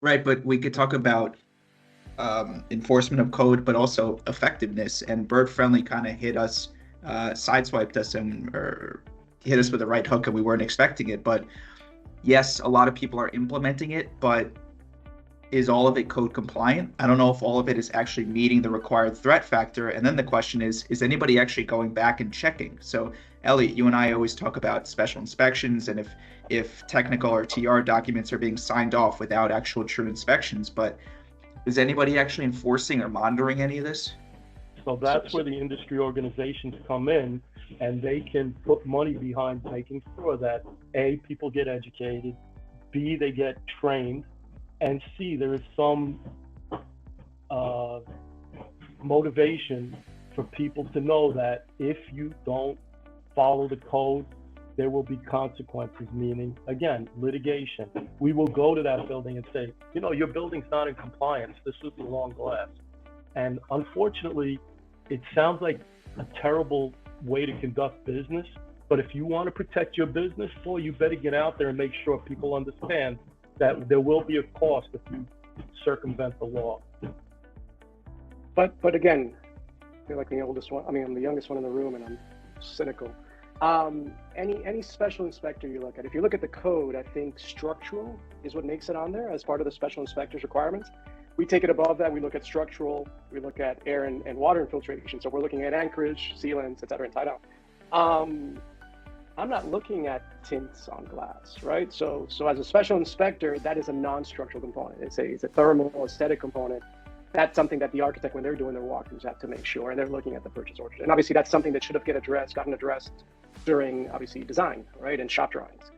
Right, but we could talk about enforcement of code, but also effectiveness. And Bird Friendly kind of hit us, sideswiped us, and or hit us with the right hook, and we weren't expecting it. But yes, a lot of people are implementing it, but is all of it code compliant? I don't know if all of it is actually meeting the required threat factor. And then the question is anybody actually going back and checking? So, Elliot, you and I always talk about special inspections and if technical or TR documents are being signed off without actual true inspections, but is anybody actually enforcing or monitoring any of this? So that's where the industry organizations come in, and they can put money behind making sure that A, people get educated, B, they get trained, and C, there is some motivation for people to know that if you don't follow the code, there will be consequences, meaning, again, litigation. We will go to that building and say, your building's not in compliance. This is the wrong glass. And unfortunately, it sounds like a terrible way to conduct business, but if you want to protect your business, boy, you better get out there and make sure people understand that there will be a cost if you circumvent the law. But again, I feel like the oldest one. I mean, I'm the youngest one in the room, and I'm cynical. Any special inspector you look at, if you look at the code, I think structural is what makes it on there as part of the special inspector's requirements. We take it above that. We look at structural. We look at air and water infiltration. So we're looking at anchorage, sealants, et cetera, and tie down. I'm not looking at tints on glass, right? So as a special inspector, that is a non-structural component. It's a thermal aesthetic component. That's something that the architect, when they're doing their walkthroughs, have to make sure, and they're looking at the purchase orders. And obviously, that's something that should have gotten addressed during, obviously, design, right, and shop drawings.